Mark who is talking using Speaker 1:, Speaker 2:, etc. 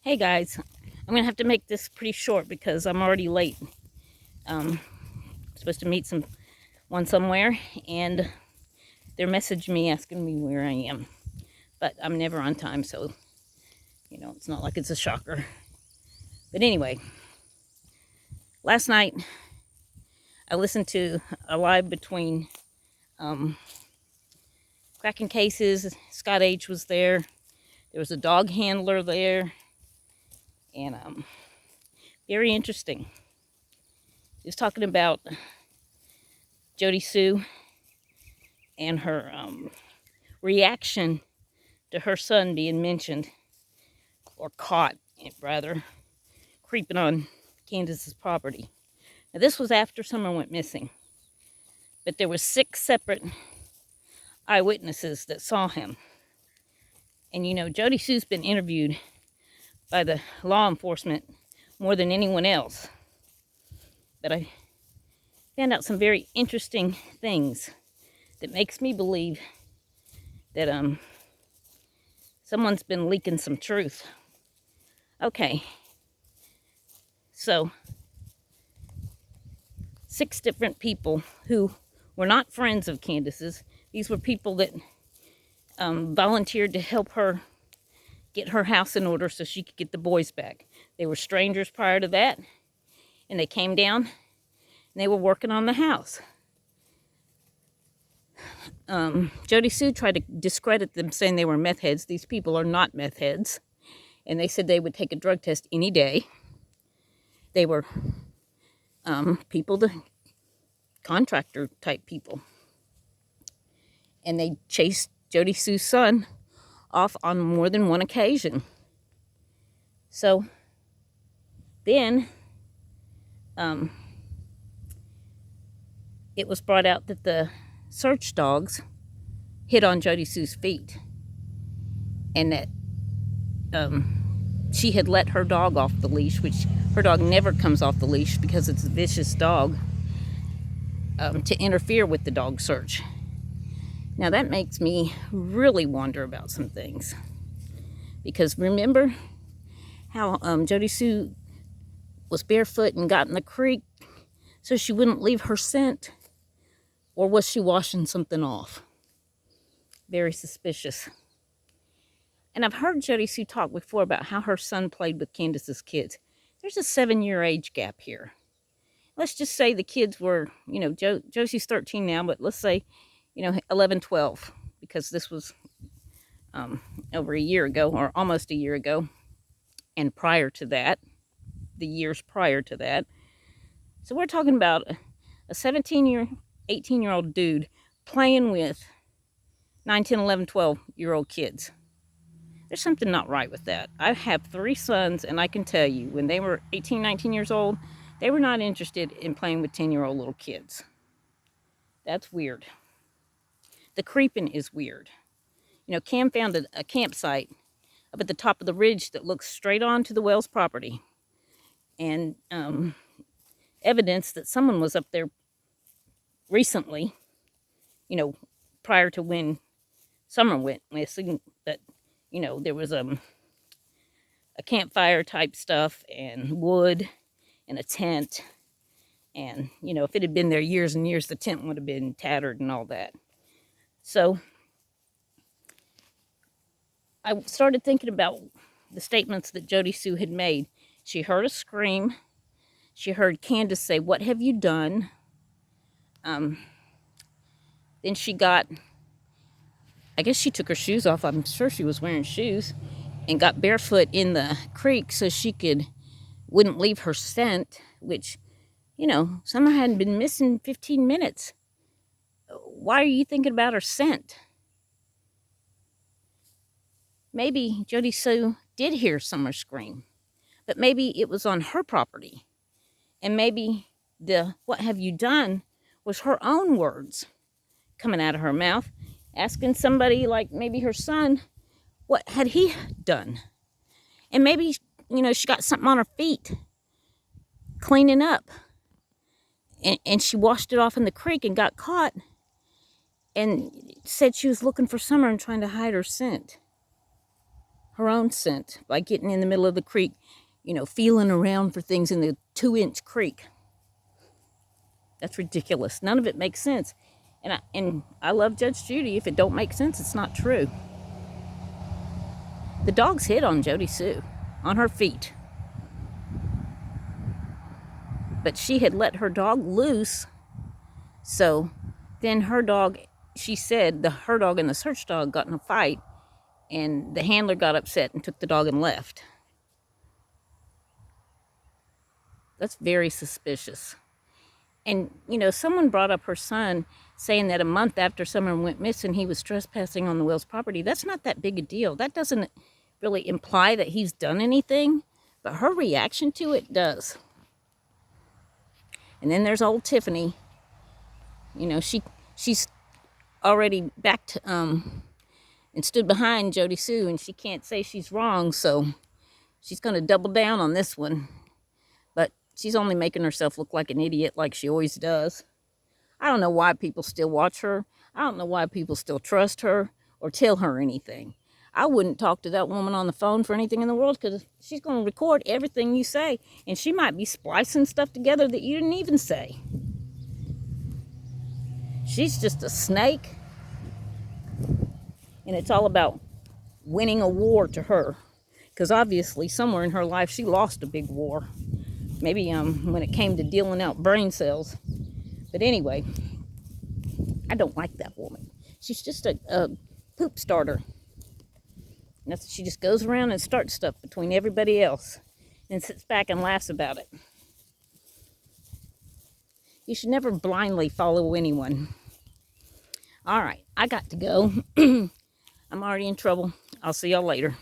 Speaker 1: Hey guys, I'm gonna have to make this pretty short because I'm already late. I'm supposed to meet someone somewhere, and they're messaging me asking me where I am. But I'm never on time, so it's not like it's a shocker. But anyway, last night I listened to a live between Cracking Cases. Scott H was there. There was a dog handler there, and very interesting. He was talking about Jody Sue and her reaction to her son being mentioned, or caught, rather, creeping on Candace's property. Now, this was after Summer went missing, but there were 6 separate eyewitnesses that saw him. And Jody Sue's been interviewed by the law enforcement more than anyone else. But I found out some very interesting things that makes me believe that someone's been leaking some truth. Okay, so 6 different people who were not friends of Candace's. These were people that volunteered to help her get her house in order so she could get the boys back. They were strangers prior to that, and they came down and they were working on the house. Jody Sue tried to discredit them, saying they were meth heads. These people are not meth heads, and they said they would take a drug test any day. They were people, the contractor type people, and they chased Jody Sue's son off on more than one occasion. So then it was brought out that the search dogs hit on Jody Sue's feet, and that she had let her dog off the leash, which her dog never comes off the leash because it's a vicious dog, to interfere with the dog search. Now that makes me really wonder about some things, because remember how Jody Sue was barefoot and got in the creek so she wouldn't leave her scent? Or was she washing something off? Very suspicious. And I've heard Jody Sue talk before about how her son played with Candace's kids. There's a 7-year age gap here. Let's just say the kids were, Josie's 13 now, but let's say, 11, 12, because this was over a year ago, or almost a year ago. And prior to that, the years prior to that. So we're talking about a 18-year-old dude playing with 9, 10, 11, 12-year-old kids. There's something not right with that. I have 3 sons, and I can tell you, when they were 18, 19 years old, they were not interested in playing with 10-year-old little kids. That's weird. The creeping is weird. Cam found a campsite up at the top of the ridge that looks straight onto the Wells property, and evidence that someone was up there recently, prior to when Summer went missing. But there was a campfire type stuff, and wood, and a tent, and if it had been there years and years, the tent would have been tattered and all that. So I started thinking about the statements that Jody Sue had made. She heard a scream. She heard Candace say, "What have you done?" Then she I guess she took her shoes off. I'm sure she was wearing shoes, and got barefoot in the creek so she wouldn't leave her scent, which, Summer hadn't been missing 15 minutes. Why are you thinking about her scent? Maybe Jody Sue did hear Summer scream, but maybe it was on her property. And maybe the "what have you done" was her own words coming out of her mouth, asking somebody, like maybe her son, what had he done. And maybe, she got something on her feet cleaning up, and she washed it off in the creek and got caught, and said she was looking for Summer and trying to hide her scent. her own scent by getting in the middle of the creek, you know, feeling around for things in the 2-inch creek. That's ridiculous. None of it makes sense. And I love Judge Judy. If it don't make sense, it's not true. The dogs hit on Jody Sue, on her feet. But she had let her dog loose. So then her dog, she said, her dog and the search dog got in a fight. And the handler got upset and took the dog and left. That's very suspicious. And, you know, someone brought up her son saying that a month after someone went missing, he was trespassing on the Wills property. That's not that big a deal. That doesn't really imply that he's done anything, but her reaction to it does. And then there's old Tiffany. You know, she's already backed and stood behind Jody Sue, and she can't say she's wrong, so she's going to double down on this one. But she's only making herself look like an idiot like she always does. I don't know why people still watch her. I don't know why people still trust her or tell her anything. I wouldn't talk to that woman on the phone for anything in the world, because she's going to record everything you say, and she might be splicing stuff together that you didn't even say. She's just a snake, and it's all about winning a war to her, because obviously somewhere in her life she lost a big war. Maybe when it came to dealing out brain cells. But anyway, I don't like that woman. She's just a poop starter. And she just goes around and starts stuff between everybody else and sits back and laughs about it. You should never blindly follow anyone. All right, I got to go. I'm already in trouble. I'll see y'all later.